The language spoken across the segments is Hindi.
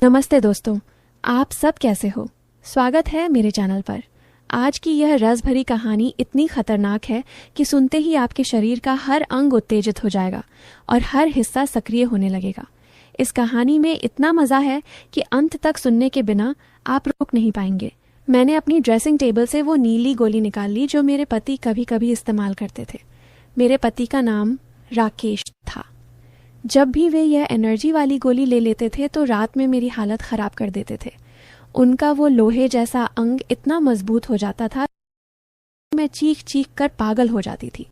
नमस्ते दोस्तों, आप सब कैसे हो? स्वागत है मेरे चैनल पर। आज की यह रस भरी कहानी इतनी खतरनाक है कि सुनते ही आपके शरीर का हर अंग उत्तेजित हो जाएगा और हर हिस्सा सक्रिय होने लगेगा। इस कहानी में इतना मज़ा है कि अंत तक सुनने के बिना आप रुक नहीं पाएंगे। मैंने अपनी ड्रेसिंग टेबल से वो नीली गोली निकाल ली जो मेरे पति कभी कभी इस्तेमाल करते थे। मेरे पति का नाम राकेश था। जब भी वे यह एनर्जी वाली गोली ले लेते थे तो रात में मेरी हालत ख़राब कर देते थे। उनका वो लोहे जैसा अंग इतना मजबूत हो जाता था कि मैं चीख चीख कर पागल हो जाती थी।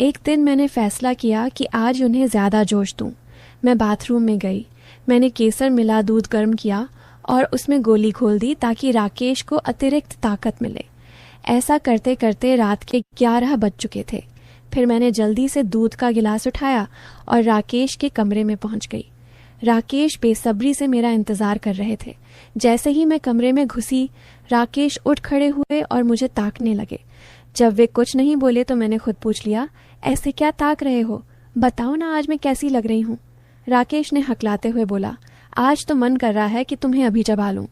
एक दिन मैंने फैसला किया कि आज उन्हें ज़्यादा जोश दूं। मैं बाथरूम में गई। मैंने केसर मिला दूध गर्म किया और उसमें गोली घोल दी ताकि राकेश को अतिरिक्त ताकत मिले। ऐसा करते करते रात के 11 बज चुके थे। फिर मैंने जल्दी से दूध का गिलास उठाया और राकेश के कमरे में पहुंच गई। राकेश बेसब्री से मेरा इंतज़ार कर रहे थे। जैसे ही मैं कमरे में घुसी, राकेश उठ खड़े हुए और मुझे ताकने लगे। जब वे कुछ नहीं बोले तो मैंने खुद पूछ लिया, ऐसे क्या ताक रहे हो? बताओ ना, आज मैं कैसी लग रही हूँ? राकेश ने हकलाते हुए बोला, आज तो मन कर रहा है कि तुम्हें अभी चबा लूँ।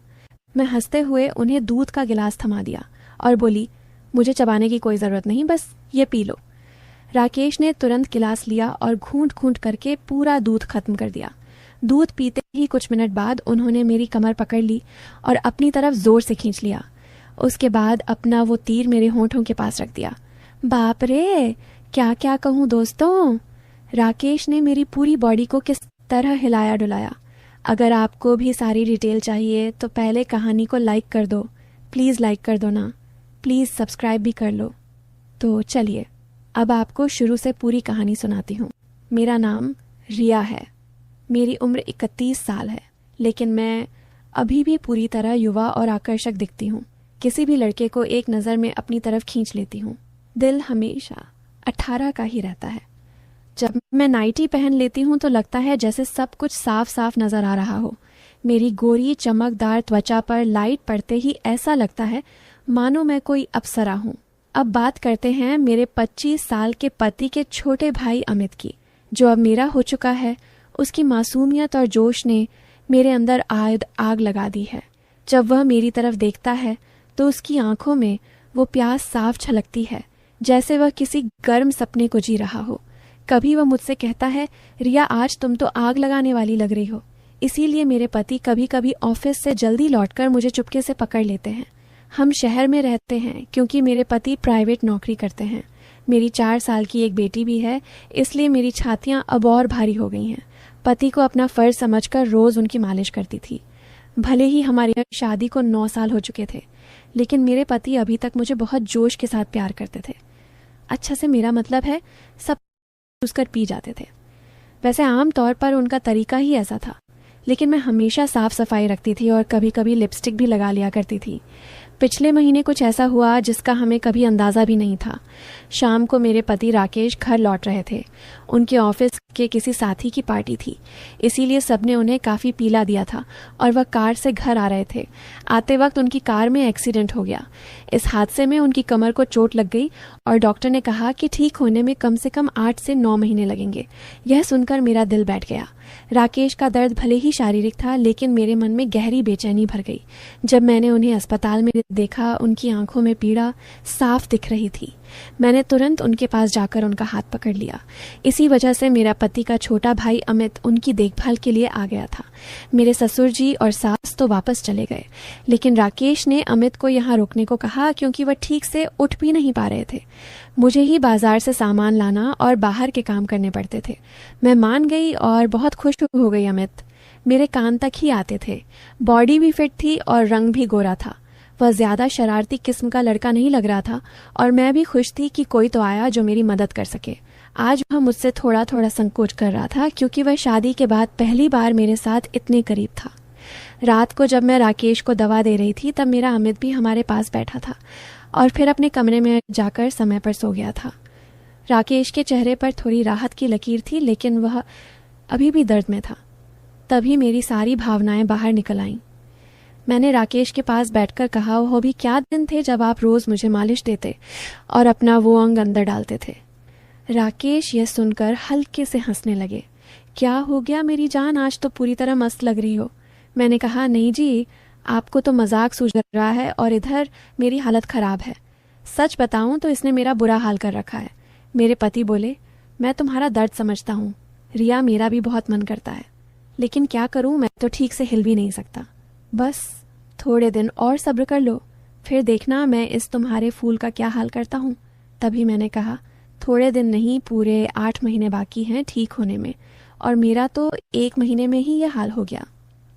मैं हंसते हुए उन्हें दूध का गिलास थमा दिया और बोली, मुझे चबाने की कोई ज़रूरत नहीं, बस ये पी लो। राकेश ने तुरंत गिलास लिया और घूंट घूंट करके पूरा दूध खत्म कर दिया। दूध पीते ही कुछ मिनट बाद उन्होंने मेरी कमर पकड़ ली और अपनी तरफ जोर से खींच लिया। उसके बाद अपना वो तीर मेरे होंठों के पास रख दिया। बाप रे, क्या क्या कहूँ दोस्तों। राकेश ने मेरी पूरी बॉडी को किस तरह हिलाया डुलाया। अगर आपको भी सारी डिटेल चाहिए तो पहले कहानी को लाइक कर दो। प्लीज़ लाइक कर दो ना। प्लीज़ सब्सक्राइब भी कर लो। तो चलिए, अब आपको शुरू से पूरी कहानी सुनाती हूँ। मेरा नाम रिया है। मेरी उम्र 31 साल है, लेकिन मैं अभी भी पूरी तरह युवा और आकर्षक दिखती हूँ। किसी भी लड़के को एक नज़र में अपनी तरफ खींच लेती हूँ। दिल हमेशा 18 का ही रहता है। जब मैं नाइटी पहन लेती हूँ तो लगता है जैसे सब कुछ साफ साफ नज़र आ रहा हो। मेरी गोरी चमकदार त्वचा पर लाइट पड़ते ही ऐसा लगता है मानो मैं कोई अप्सरा हूँ। अब बात करते हैं मेरे 25 साल के पति के छोटे भाई अमित की, जो अब मेरा हो चुका है। उसकी मासूमियत और जोश ने मेरे अंदर आग लगा दी है। जब वह मेरी तरफ देखता है तो उसकी आंखों में वो प्यास साफ झलकती है, जैसे वह किसी गर्म सपने को जी रहा हो। कभी वह मुझसे कहता है, रिया आज तुम तो आग लगाने वाली लग रही हो। इसीलिए मेरे पति कभी कभी ऑफिस से जल्दी लौटकर मुझे चुपके से पकड़ लेते हैं। हम शहर में रहते हैं क्योंकि मेरे पति प्राइवेट नौकरी करते हैं। मेरी 4 साल की एक बेटी भी है, इसलिए मेरी छातियाँ अब और भारी हो गई हैं। पति को अपना फ़र्ज समझकर रोज़ उनकी मालिश करती थी। भले ही हमारी शादी को 9 साल हो चुके थे, लेकिन मेरे पति अभी तक मुझे बहुत जोश के साथ प्यार करते थे। अच्छा से मेरा मतलब है, सब उसकर पी जाते थे। वैसे आम तौर पर उनका तरीका ही ऐसा था, लेकिन मैं हमेशा साफ़ सफाई रखती थी और कभी कभी लिपस्टिक भी लगा लिया करती थी। पिछले महीने कुछ ऐसा हुआ जिसका हमें कभी अंदाज़ा भी नहीं था। शाम को मेरे पति राकेश घर लौट रहे थे। उनके ऑफिस के किसी साथी की पार्टी थी, इसीलिए सबने उन्हें काफ़ी पीला दिया था और वह कार से घर आ रहे थे। आते वक्त उनकी कार में एक्सीडेंट हो गया। इस हादसे में उनकी कमर को चोट लग गई और डॉक्टर ने कहा कि ठीक होने में कम से कम 8 से 9 महीने लगेंगे। यह सुनकर मेरा दिल बैठ गया। राकेश का दर्द भले ही शारीरिक था, लेकिन मेरे मन में गहरी बेचैनी भर गई। जब मैंने उन्हें अस्पताल में देखा, उनकी आंखों में पीड़ा साफ दिख रही थी। मैंने तुरंत उनके पास जाकर उनका हाथ पकड़ लिया। इसी वजह से मेरा पति का छोटा भाई अमित उनकी देखभाल के लिए आ गया था। मेरे ससुर जी और सास तो वापस चले गए, लेकिन राकेश ने अमित को यहाँ रुकने को कहा क्योंकि वह ठीक से उठ भी नहीं पा रहे थे। मुझे ही बाजार से सामान लाना और बाहर के काम करने पड़ते थे। मैं मान गई और बहुत खुश हो गई। अमित मेरे कान तक ही आते थे। बॉडी भी फिट थी और रंग भी गोरा था। वह ज़्यादा शरारती किस्म का लड़का नहीं लग रहा था और मैं भी खुश थी कि कोई तो आया जो मेरी मदद कर सके। आज वह मुझसे थोड़ा थोड़ा संकोच कर रहा था क्योंकि वह शादी के बाद पहली बार मेरे साथ इतने करीब था। रात को जब मैं राकेश को दवा दे रही थी तब मेरा अमित भी हमारे पास बैठा था और फिर अपने कमरे में जाकर समय पर सो गया था। राकेश के चेहरे पर थोड़ी राहत की लकीर थी, लेकिन वह अभी भी दर्द में था। तभी मेरी सारी भावनाएं बाहर निकल आईं। मैंने राकेश के पास बैठकर कहा, वो भी क्या दिन थे जब आप रोज़ मुझे मालिश देते और अपना वो अंग अंदर डालते थे। राकेश यह सुनकर हल्के से हंसने लगे। क्या हो गया मेरी जान, आज तो पूरी तरह मस्त लग रही हो। मैंने कहा, नहीं जी, आपको तो मजाक सूझ रहा है और इधर मेरी हालत ख़राब है। सच बताऊं तो इसने मेरा बुरा हाल कर रखा है। मेरे पति बोले, मैं तुम्हारा दर्द समझता हूँ रिया, मेरा भी बहुत मन करता है, लेकिन क्या करूँ, मैं तो ठीक से हिल भी नहीं सकता। बस थोड़े दिन और सब्र कर लो, फिर देखना मैं इस तुम्हारे फूल का क्या हाल करता हूँ। तभी मैंने कहा, थोड़े दिन नहीं, पूरे 8 महीने बाकी हैं ठीक होने में, और मेरा तो 1 महीने में ही यह हाल हो गया।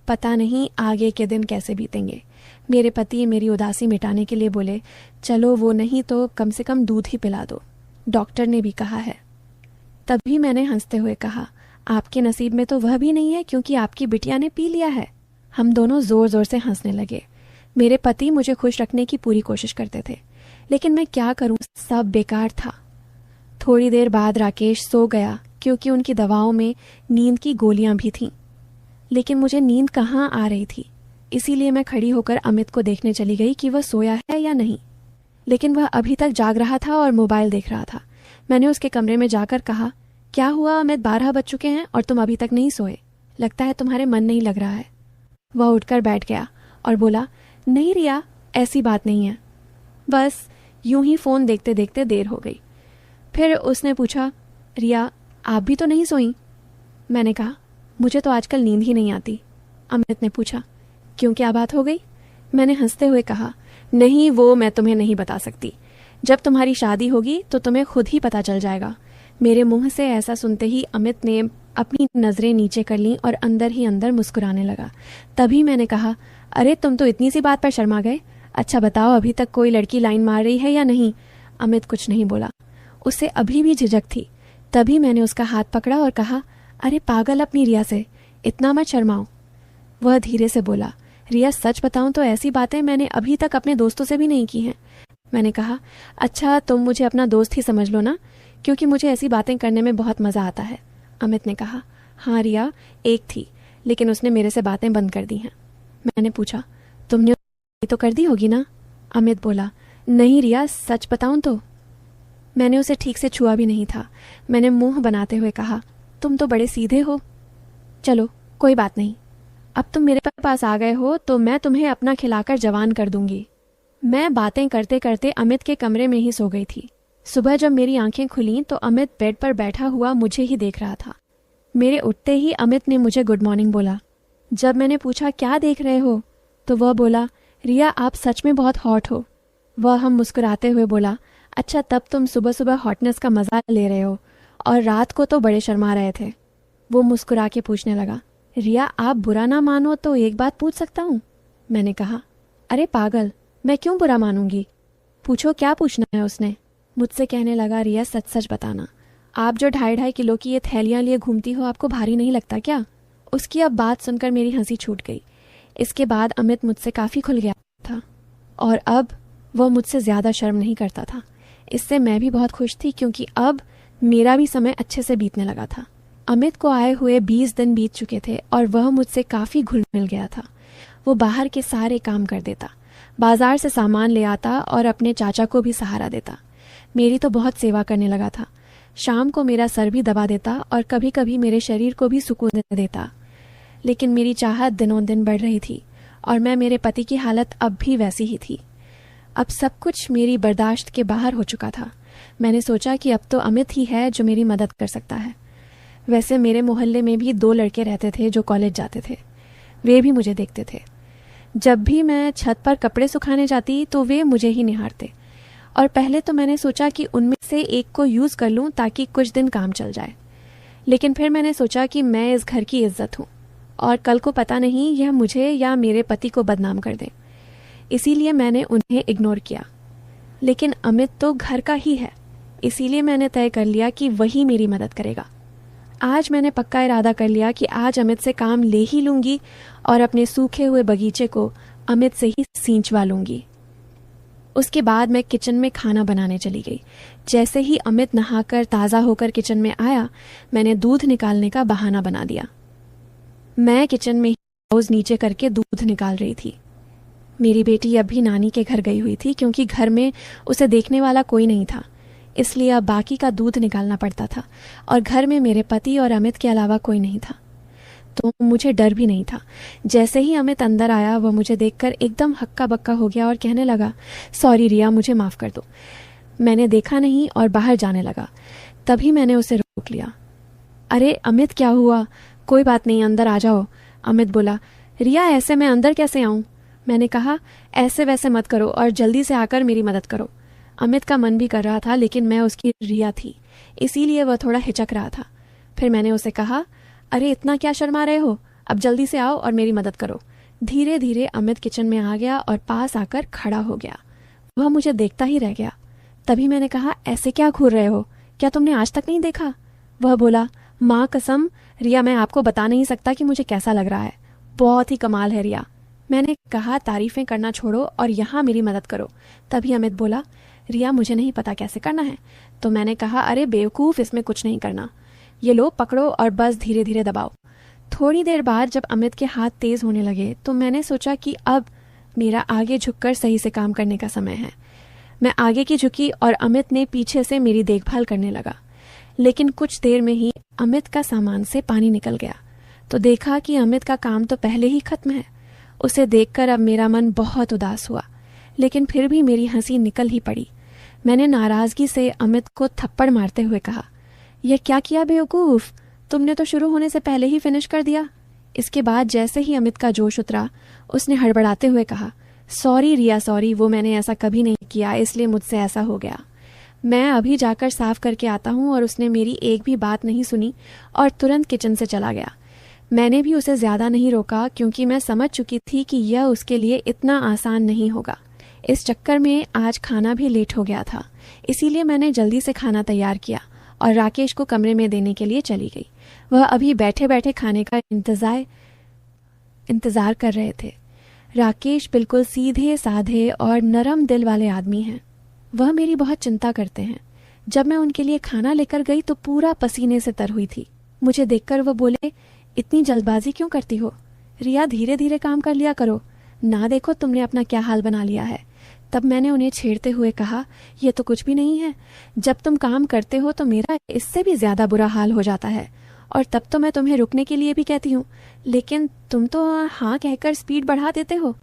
पता नहीं आगे के दिन कैसे बीतेंगे। मेरे पति मेरी उदासी मिटाने के लिए बोले, चलो वो नहीं तो कम से कम दूध ही पिला दो, डॉक्टर ने भी कहा है। तभी मैंने हंसते हुए कहा, आपके नसीब में तो वह भी नहीं है, क्योंकि आपकी बिटिया ने पी लिया है। हम दोनों जोर जोर से हंसने लगे। मेरे पति मुझे खुश रखने की पूरी कोशिश करते थे, लेकिन मैं क्या करूं, सब बेकार था। थोड़ी देर बाद राकेश सो गया, क्योंकि उनकी दवाओं में नींद की गोलियां भी थीं। लेकिन मुझे नींद कहाँ आ रही थी, इसीलिए मैं खड़ी होकर अमित को देखने चली गई कि वह सोया है या नहीं। लेकिन वह अभी तक जाग रहा था और मोबाइल देख रहा था। मैंने उसके कमरे में जाकर कहा, क्या हुआ अमित, 12 बज चुके हैं और तुम अभी तक नहीं सोए, लगता है तुम्हारे मन नहीं लग रहा है। वह उठकर बैठ गया और बोला, नहीं रिया, ऐसी बात नहीं है, बस यूं ही फ़ोन देखते देखते देर हो गई। फिर उसने पूछा, रिया आप भी तो नहीं सोई? मैंने कहा, मुझे तो आजकल नींद ही नहीं आती। अमित ने पूछा, क्यों, क्या बात हो गई? मैंने हंसते हुए कहा, नहीं, वो मैं तुम्हें नहीं बता सकती। जब तुम्हारी शादी होगी तो तुम्हें खुद ही पता चल जाएगा। मेरे मुंह से ऐसा सुनते ही अमित ने अपनी नज़रें नीचे कर लीं और अंदर ही अंदर मुस्कुराने लगा। तभी मैंने कहा, अरे तुम तो इतनी सी बात पर शर्मा गए। अच्छा बताओ, अभी तक कोई लड़की लाइन मार रही है या नहीं? अमित कुछ नहीं बोला, उसे अभी भी झिझक थी। तभी मैंने उसका हाथ पकड़ा और कहा, अरे पागल, अपनी रिया से इतना मत शर्माओ। वह धीरे से बोला, रिया सच बताऊं तो ऐसी बातें मैंने अभी तक अपने दोस्तों से भी नहीं की हैं। मैंने कहा, अच्छा तुम मुझे अपना दोस्त ही समझ लो ना, क्योंकि मुझे ऐसी बातें करने में बहुत मज़ा आता है। अमित ने कहा, हाँ रिया, एक थी, लेकिन उसने मेरे से बातें बंद कर दी हैं। मैंने पूछा, तुमने तो कर दी होगी ना? अमित बोला, नहीं रिया, सच बताऊं तो। मैंने उसे ठीक से छुआ भी नहीं था। मैंने मुंह बनाते हुए कहा, तुम तो बड़े सीधे हो। चलो कोई बात नहीं, अब तुम मेरे पास आ गए हो तो मैं तुम्हें अपना खिलाकर जवान कर दूंगी। मैं बातें करते करते अमित के कमरे में ही सो गई थी। सुबह जब मेरी आंखें खुलीं तो अमित बेड पर बैठा हुआ मुझे ही देख रहा था। मेरे उठते ही अमित ने मुझे गुड मॉर्निंग बोला। जब मैंने पूछा, क्या देख रहे हो, तो वह बोला, रिया आप सच में बहुत हॉट हो। वह हम मुस्कुराते हुए बोला, अच्छा तब तुम सुबह सुबह हॉटनेस का मज़ा ले रहे हो, और रात को तो बड़े शर्मा रहे थे। वो मुस्कुरा के पूछने लगा, रिया आप बुरा ना मानो तो एक बात पूछ सकता हूँ? मैंने कहा, अरे पागल, मैं क्यों बुरा मानूंगी, पूछो क्या पूछना है उसने। मुझसे कहने लगा, रिया सच सच बताना, आप जो 2.5 किलो की ये थैलियाँ लिए घूमती हो, आपको भारी नहीं लगता क्या? उसकी अब बात सुनकर मेरी हंसी छूट गई। इसके बाद अमित मुझसे काफ़ी खुल गया था और अब वह मुझसे ज़्यादा शर्म नहीं करता था। इससे मैं भी बहुत खुश थी, क्योंकि अब मेरा भी समय अच्छे से बीतने लगा था। अमित को आए हुए 20 दिन बीत चुके थे और वह मुझसे काफ़ी घुल मिल गया था। वो बाहर के सारे काम कर देता, बाजार से सामान ले आता और अपने चाचा को भी सहारा देता। मेरी तो बहुत सेवा करने लगा था। शाम को मेरा सर भी दबा देता और कभी कभी मेरे शरीर को भी सुकून देता। लेकिन मेरी चाहत दिनों दिन बढ़ रही थी और मैं मेरे पति की हालत अब भी वैसी ही थी। अब सब कुछ मेरी बर्दाश्त के बाहर हो चुका था। मैंने सोचा कि अब तो अमित ही है जो मेरी मदद कर सकता है। वैसे मेरे मोहल्ले में भी 2 लड़के रहते थे जो कॉलेज जाते थे। वे भी मुझे देखते थे। जब भी मैं छत पर कपड़े सुखाने जाती तो वे मुझे ही निहारते, और पहले तो मैंने सोचा कि उनमें से एक को यूज़ कर लूं ताकि कुछ दिन काम चल जाए। लेकिन फिर मैंने सोचा कि मैं इस घर की इज्जत हूँ और कल को पता नहीं यह मुझे या मेरे पति को बदनाम कर दें, इसीलिए मैंने उन्हें इग्नोर किया। लेकिन अमित तो घर का ही है, इसीलिए मैंने तय कर लिया कि वही मेरी मदद करेगा। आज मैंने पक्का इरादा कर लिया कि आज अमित से काम ले ही लूँगी और अपने सूखे हुए बगीचे को अमित से ही सींचवा लूँगी। उसके बाद मैं किचन में खाना बनाने चली गई। जैसे ही अमित नहाकर ताज़ा होकर किचन में आया, मैंने दूध निकालने का बहाना बना दिया। मैं किचन में हाउस नीचे करके दूध निकाल रही थी। मेरी बेटी अब भी नानी के घर गई हुई थी, क्योंकि घर में उसे देखने वाला कोई नहीं था, इसलिए अब बाकी का दूध निकालना पड़ता था और घर में मेरे पति और अमित के अलावा कोई नहीं था। तो मुझे डर भी नहीं था। जैसे ही अमित अंदर आया वह मुझे देखकर एकदम हक्का बक्का हो गया और कहने लगा, सॉरी रिया, मुझे माफ़ कर दो। मैंने देखा नहीं और बाहर जाने लगा। तभी मैंने उसे रोक लिया। अरे अमित, क्या हुआ? कोई बात नहीं, अंदर आ जाओ। अमित बोला, रिया ऐसे मैं अंदर कैसे आऊँ? मैंने कहा, ऐसे वैसे मत करो और जल्दी से आकर मेरी मदद करो। अमित का मन भी कर रहा था, लेकिन मैं उसकी रिया थी, इसीलिए वह थोड़ा हिचक रहा था। फिर मैंने उसे कहा, अरे इतना क्या शर्मा रहे हो? अब जल्दी से आओ और मेरी मदद करो। धीरे धीरे अमित किचन में आ गया और पास आकर खड़ा हो गया। वह मुझे देखता ही रह गया। तभी मैंने कहा, ऐसे क्या घूर रहे हो? क्या तुमने आज तक नहीं देखा? वह बोला, माँ कसम रिया, मैं आपको बता नहीं सकता कि मुझे कैसा लग रहा है। बहुत ही कमाल है रिया। मैंने कहा, तारीफें करना छोड़ो और यहाँ मेरी मदद करो। तभी अमित बोला, रिया मुझे नहीं पता कैसे करना है। तो मैंने कहा, अरे बेवकूफ़, इसमें कुछ नहीं करना। ये लो पकड़ो और बस धीरे धीरे दबाओ। थोड़ी देर बाद जब अमित के हाथ तेज़ होने लगे तो मैंने सोचा कि अब मेरा आगे झुककर सही से काम करने का समय है। मैं आगे की झुकी और अमित ने पीछे से मेरी देखभाल करने लगा। लेकिन कुछ देर में ही अमित का सामान से पानी निकल गया तो देखा कि अमित का काम तो पहले ही खत्म है। उसे देखकर अब मेरा मन बहुत उदास हुआ, लेकिन फिर भी मेरी हंसी निकल ही पड़ी। मैंने नाराज़गी से अमित को थप्पड़ मारते हुए कहा, यह क्या किया बेवकूफ़, तुमने तो शुरू होने से पहले ही फिनिश कर दिया। इसके बाद जैसे ही अमित का जोश उतरा, उसने हड़बड़ाते हुए कहा, सॉरी रिया सॉरी, वो मैंने ऐसा कभी नहीं किया, इसलिए मुझसे ऐसा हो गया। मैं अभी जाकर साफ करके आता हूँ। और उसने मेरी एक भी बात नहीं सुनी और तुरंत किचन से चला गया। मैंने भी उसे ज़्यादा नहीं रोका क्योंकि मैं समझ चुकी थी कि यह उसके लिए इतना आसान नहीं होगा। इस चक्कर में आज खाना भी लेट हो गया था, इसीलिए मैंने जल्दी से खाना तैयार किया और राकेश को कमरे में देने के लिए चली गई। वह अभी बैठे बैठे खाने का इंतज़ार कर रहे थे। राकेश बिल्कुल सीधे साधे और नरम दिल वाले आदमी हैं। वह मेरी बहुत चिंता करते हैं। जब मैं उनके लिए खाना लेकर गई तो पूरा पसीने से तर हुई थी। मुझे देखकर वह बोले, इतनी जल्दबाजी क्यों करती हो? रिया, धीरे धीरे काम कर लिया करो ना, देखो तुमने अपना क्या हाल बना लिया है। तब मैंने उन्हें छेड़ते हुए कहा, यह तो कुछ भी नहीं है। जब तुम काम करते हो तो मेरा इससे भी ज़्यादा बुरा हाल हो जाता है, और तब तो मैं तुम्हें रुकने के लिए भी कहती हूँ, लेकिन तुम तो हाँ कहकर स्पीड बढ़ा देते हो।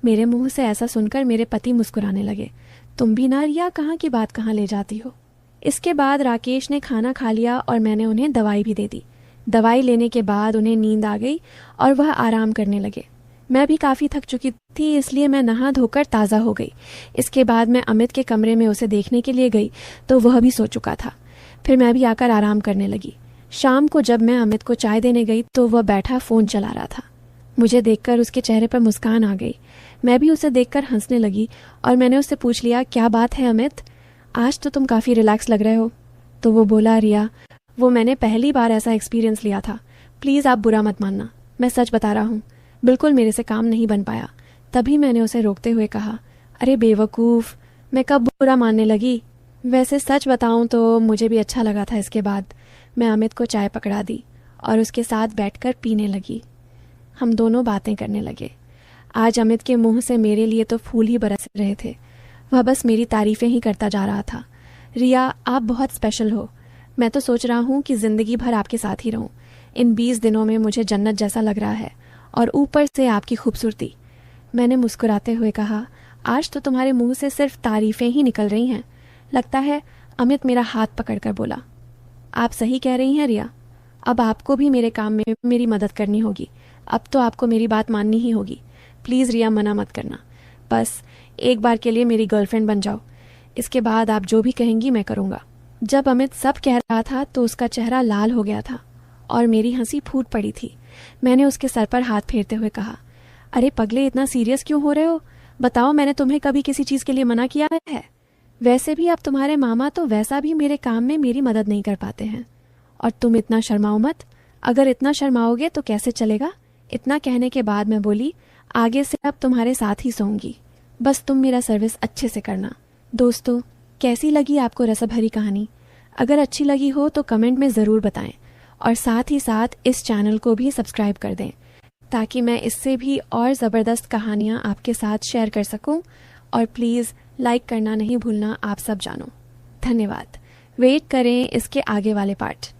मेरे मुंह से ऐसा सुनकर मेरे पति मुस्कुराने लगे। तुम भी ना रिया, कहाँ की बात कहाँ ले जाती हो। इसके बाद राकेश ने खाना खा लिया और मैंने उन्हें दवाई भी दे दी। दवाई लेने के बाद उन्हें नींद आ गई और वह आराम करने लगे। मैं भी काफ़ी थक चुकी थी, इसलिए मैं नहा धोकर ताज़ा हो गई। इसके बाद मैं अमित के कमरे में उसे देखने के लिए गई तो वह भी सो चुका था। फिर मैं भी आकर आराम करने लगी। शाम को जब मैं अमित को चाय देने गई तो वह बैठा फ़ोन चला रहा था। मुझे देखकर उसके चेहरे पर मुस्कान आ गई। मैं भी उसे देखकर हंसने लगी और मैंने उससे पूछ लिया, क्या बात है अमित, आज तो तुम काफ़ी रिलैक्स लग रहे हो। तो वो बोला, रिया, वो मैंने पहली बार ऐसा एक्सपीरियंस लिया था। प्लीज़ आप बुरा मत मानना, मैं सच बता रहा हूँ, बिल्कुल मेरे से काम नहीं बन पाया। तभी मैंने उसे रोकते हुए कहा, अरे बेवकूफ़, मैं कब बुरा मानने लगी। वैसे सच बताऊँ तो मुझे भी अच्छा लगा था। इसके बाद मैं अमित को चाय पकड़ा दी और उसके साथ बैठकर पीने लगी। हम दोनों बातें करने लगे। आज अमित के मुंह से मेरे लिए तो फूल ही बरस रहे थे। वह बस मेरी तारीफ़ें ही करता जा रहा था। रिया, आप बहुत स्पेशल हो। मैं तो सोच रहा हूँ कि ज़िंदगी भर आपके साथ ही रहूँ। इन 20 दिनों में मुझे जन्नत जैसा लग रहा है, और ऊपर से आपकी खूबसूरती। मैंने मुस्कुराते हुए कहा, आज तो तुम्हारे मुंह से सिर्फ तारीफ़ें ही निकल रही हैं। लगता है। अमित मेरा हाथ पकड़कर बोला, आप सही कह रही हैं रिया, अब आपको भी मेरे काम में मेरी मदद करनी होगी। अब तो आपको मेरी बात माननी ही होगी। प्लीज़ रिया, मना मत करना। बस एक बार के लिए मेरी गर्लफ्रेंड बन जाओ। इसके बाद आप जो भी कहेंगी मैं करूँगा। जब अमित सब कह रहा था तो उसका चेहरा लाल हो गया था और मेरी हंसी फूट पड़ी थी। मैंने उसके सर पर हाथ फेरते हुए कहा, अरे पगले, इतना सीरियस क्यों हो रहे हो? बताओ, मैंने तुम्हें कभी किसी चीज़ के लिए मना किया है? वैसे भी अब तुम्हारे मामा तो वैसा भी मेरे काम में मेरी मदद नहीं कर पाते हैं, और तुम इतना शर्माओ मत। अगर इतना शर्माओगे तो कैसे चलेगा। इतना कहने के बाद मैं बोली, आगे से अब तुम्हारे साथ ही सोऊंगी, बस तुम मेरा सर्विस अच्छे से करना। दोस्तों, कैसी लगी आपको रसभरी कहानी? अगर अच्छी लगी हो तो कमेंट में ज़रूर बताएं, और साथ ही साथ इस चैनल को भी सब्सक्राइब कर दें ताकि मैं इससे भी और ज़बरदस्त कहानियाँ आपके साथ शेयर कर सकूं। और प्लीज़ लाइक करना नहीं भूलना, आप सब जानो। धन्यवाद। वेट करें इसके आगे वाले पार्ट।